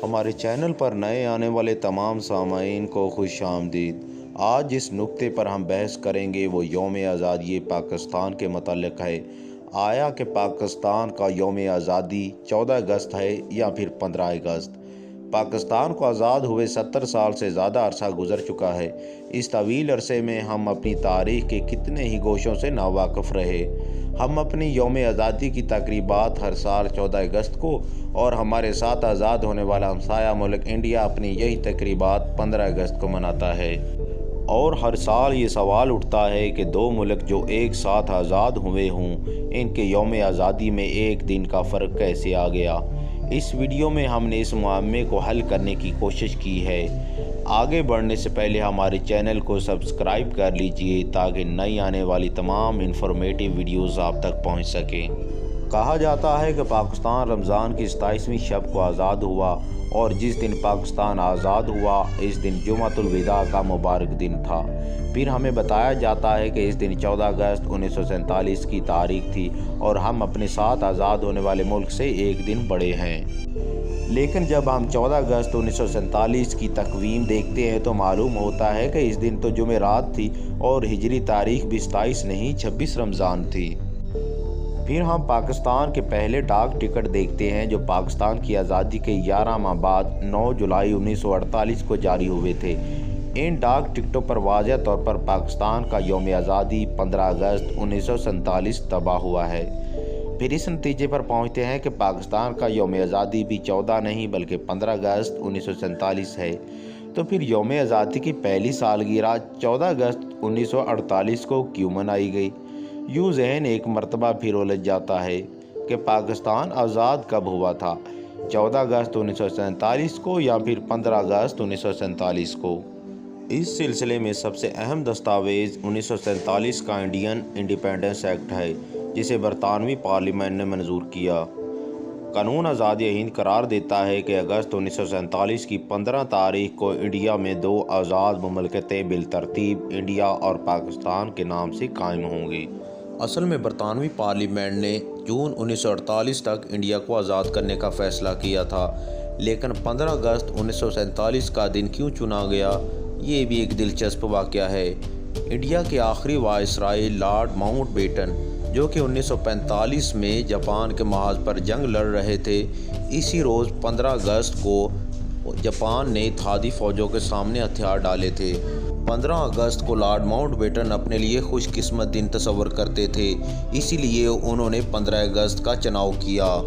ہمارے چینل پر نئے آنے والے تمام سامعین کو خوش آمدید۔ آج جس نکتے پر ہم بحث کریں گے وہ یوم آزادی پاکستان کے متعلق ہے۔ آیا کہ پاکستان کا یوم آزادی 14 اگست ہے یا پھر 15 اگست؟ پاکستان کو آزاد ہوئے 70 سال سے زیادہ عرصہ گزر چکا ہے۔ اس طویل عرصے میں ہم اپنی تاریخ کے کتنے ہی گوشوں سے ناواقف رہے۔ ہم اپنی یوم آزادی کی تقریبات ہر سال 14 اگست کو اور ہمارے ساتھ آزاد ہونے والا ہمسایہ ملک انڈیا اپنی یہی تقریبات 15 اگست کو مناتا ہے۔ اور ہر سال یہ سوال اٹھتا ہے کہ دو ملک جو ایک ساتھ آزاد ہوئے ہوں، ان کے یوم آزادی میں ایک دن کا فرق کیسے آ گیا؟ اس ویڈیو میں ہم نے اس معمے کو حل کرنے کی کوشش کی ہے۔ آگے بڑھنے سے پہلے ہمارے چینل کو سبسکرائب کر لیجئے تاکہ نئی آنے والی تمام انفارمیٹیو ویڈیوز آپ تک پہنچ سکیں۔ کہا جاتا ہے کہ پاکستان رمضان کی 27ویں شب کو آزاد ہوا اور جس دن پاکستان آزاد ہوا اس دن جمعۃ الوداع کا مبارک دن تھا۔ پھر ہمیں بتایا جاتا ہے کہ اس دن 14 اگست 1947 کی تاریخ تھی اور ہم اپنے ساتھ آزاد ہونے والے ملک سے ایک دن بڑے ہیں۔ لیکن جب ہم 14 اگست 1947 کی تقویم دیکھتے ہیں تو معلوم ہوتا ہے کہ اس دن تو جمعرات تھی اور ہجری تاریخ بھی 27 نہیں 26 رمضان تھی۔ پھر ہم پاکستان کے پہلے ڈاک ٹکٹ دیکھتے ہیں جو پاکستان کی آزادی کے 11 ماہ بعد 9 جولائی 1948 کو جاری ہوئے تھے۔ ان ڈاک ٹکٹوں پر واضح طور پر پاکستان کا یوم آزادی 15 اگست 1947 طبع ہوا ہے۔ پھر اس نتیجے پر پہنچتے ہیں کہ پاکستان کا یوم آزادی بھی 14 نہیں بلکہ 15 اگست 1947 ہے۔ تو پھر یوم آزادی کی پہلی سالگرہ 14 اگست 1948 کو کیوں منائی گئی؟ یوں ذہن ایک مرتبہ پھر الجھ جاتا ہے کہ پاکستان آزاد کب ہوا تھا، 14 اگست 1947 کو یا پھر 15 اگست 1947 کو؟ اس سلسلے میں سب سے اہم دستاویز 1947 کا انڈین انڈیپینڈنس ایکٹ ہے جسے برطانوی پارلیمنٹ نے منظور کیا۔ قانون آزادی ہند قرار دیتا ہے کہ اگست 1947 کی 15 تاریخ کو انڈیا میں دو آزاد مملکتیں بالترتیب انڈیا اور پاکستان کے نام سے قائم ہوں گی۔ اصل میں برطانوی پارلیمنٹ نے جون 1948 تک انڈیا کو آزاد کرنے کا فیصلہ کیا تھا، لیکن 15 اگست 1947 کا دن کیوں چنا گیا، یہ بھی ایک دلچسپ واقعہ ہے۔ انڈیا کے آخری وائسرائے لارڈ ماؤنٹ بیٹن جو کہ 1945 میں جاپان کے محاذ پر جنگ لڑ رہے تھے، اسی روز 15 اگست کو جاپان نے اتحادی فوجوں کے سامنے ہتھیار ڈالے تھے۔ 15 اگست کو لارڈ ماؤنٹ بیٹن اپنے لیے خوش قسمت دن تصور کرتے تھے، اسی لیے انہوں نے 15 اگست کا چناؤ کیا۔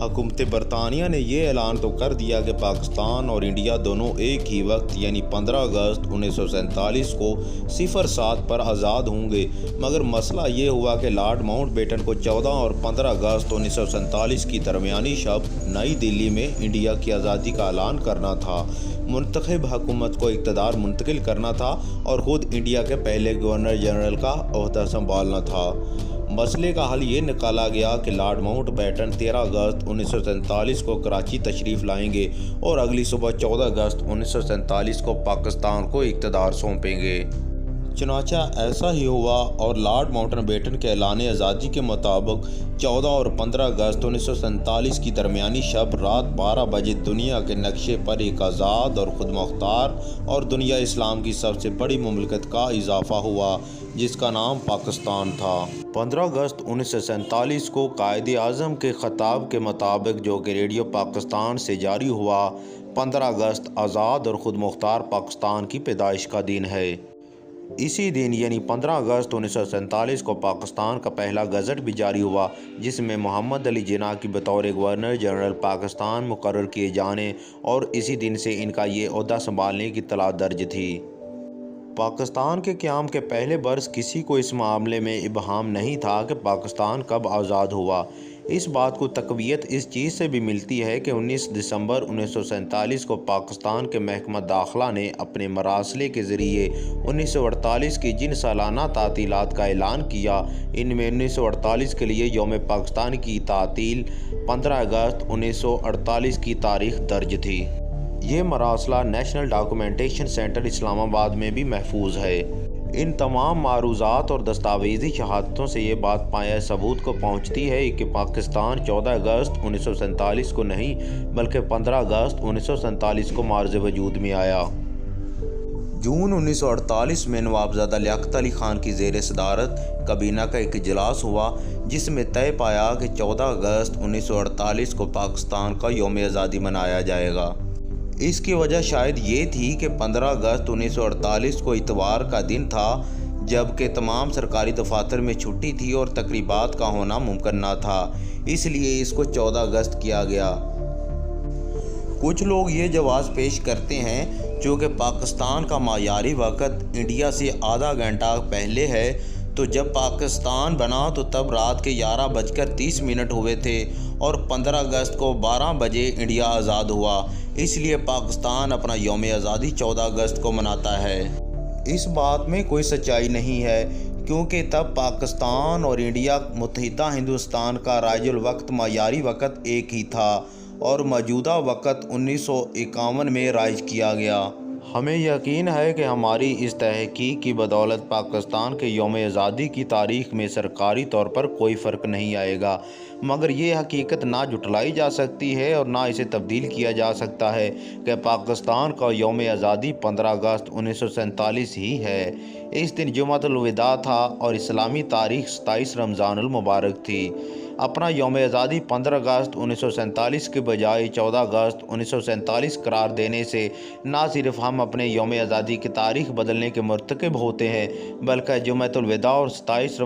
حکومت برطانیہ نے یہ اعلان تو کر دیا کہ پاکستان اور انڈیا دونوں ایک ہی وقت یعنی 15 اگست 1947 کو 07 پر آزاد ہوں گے، مگر مسئلہ یہ ہوا کہ لارڈ ماؤنٹ بیٹن کو 14 اور 15 اگست 1947 کی درمیانی شب نئی دلی میں انڈیا کی آزادی کا اعلان کرنا تھا، منتخب حکومت کو اقتدار منتقل کرنا تھا اور خود انڈیا کے پہلے گورنر جنرل کا عہدہ سنبھالنا تھا۔ مسئلے کا حل یہ نکالا گیا کہ لارڈ ماؤنٹ بیٹن 13 اگست 1947 کو کراچی تشریف لائیں گے اور اگلی صبح 14 اگست 1947 کو پاکستان کو اقتدار سونپیں گے۔ چنانچہ ایسا ہی ہوا اور لارڈ ماؤنٹ بیٹن کے اعلان آزادی کے مطابق 14 اور 15 اگست 1947 کی درمیانی شب رات 12 بجے دنیا کے نقشے پر ایک آزاد اور خود مختار اور دنیا اسلام کی سب سے بڑی مملکت کا اضافہ ہوا جس کا نام پاکستان تھا۔ 15 اگست 1947 کو قائد اعظم کے خطاب کے مطابق جو کہ ریڈیو پاکستان سے جاری ہوا، 15 اگست آزاد اور خود مختار پاکستان کی پیدائش کا دن ہے۔ اسی دن یعنی 15 اگست 1947 کو پاکستان کا پہلا گزٹ بھی جاری ہوا جس میں محمد علی جناح کی بطور گورنر جنرل پاکستان مقرر کیے جانے اور اسی دن سے ان کا یہ عہدہ سنبھالنے کی اطلاع درج تھی۔ پاکستان کے قیام کے پہلے برس کسی کو اس معاملے میں ابہام نہیں تھا کہ پاکستان کب آزاد ہوا۔ اس بات کو تقویت اس چیز سے بھی ملتی ہے کہ 19 دسمبر 1947 کو پاکستان کے محکمہ داخلہ نے اپنے مراسلے کے ذریعے 1948 کی جن سالانہ تعطیلات کا اعلان کیا، ان میں 1948 کے لیے یوم پاکستان کی تعطیل 15 اگست 1948 کی تاریخ درج تھی۔ یہ مراسلہ نیشنل ڈاکومنٹیشن سینٹر اسلام آباد میں بھی محفوظ ہے۔ ان تمام معروضات اور دستاویزی شہادتوں سے یہ بات پایہ ثبوت کو پہنچتی ہے کہ پاکستان 14 اگست 1947 کو نہیں بلکہ 15 اگست 1947 کو معرض وجود میں آیا۔ جون 1948 میں نوابزادہ لیاقت علی خان کی زیر صدارت کابینہ کا ایک اجلاس ہوا جس میں طے پایا کہ 14 اگست 1948 کو پاکستان کا یوم آزادی منایا جائے گا۔ اس کی وجہ شاید یہ تھی کہ 15 اگست 1948 کو اتوار کا دن تھا، جبکہ تمام سرکاری دفاتر میں چھٹی تھی اور تقریبات کا ہونا ممکن نہ تھا، اس لیے اس کو 14 اگست کیا گیا۔ کچھ لوگ یہ جواز پیش کرتے ہیں چونکہ پاکستان کا معیاری وقت انڈیا سے آدھا گھنٹہ پہلے ہے، تو جب پاکستان بنا تو تب رات کے 11:30 ہوئے تھے اور 15 اگست کو 12 بجے انڈیا آزاد ہوا، اس لیے پاکستان اپنا یوم آزادی 14 اگست کو مناتا ہے۔ اس بات میں کوئی سچائی نہیں ہے کیونکہ تب پاکستان اور انڈیا متحدہ ہندوستان کا رائج الوقت معیاری وقت ایک ہی تھا اور موجودہ وقت 1951 میں رائج کیا گیا۔ ہمیں یقین ہے کہ ہماری اس تحقیق کی بدولت پاکستان کے یوم آزادی کی تاریخ میں سرکاری طور پر کوئی فرق نہیں آئے گا، مگر یہ حقیقت نہ جھٹلائی جا سکتی ہے اور نہ اسے تبدیل کیا جا سکتا ہے کہ پاکستان کا یوم آزادی 15 اگست 1947 ہی ہے۔ اس دن جمعۃ الوداع تھا اور اسلامی تاریخ 27 رمضان المبارک تھی۔ اپنا یوم آزادی 15 اگست 1947 کے بجائے 14 اگست 1947 قرار دینے سے نہ صرف ہم اپنے یوم آزادی کی تاریخ بدلنے کے مرتکب ہوتے ہیں بلکہ جمعۃ الوداع اور 27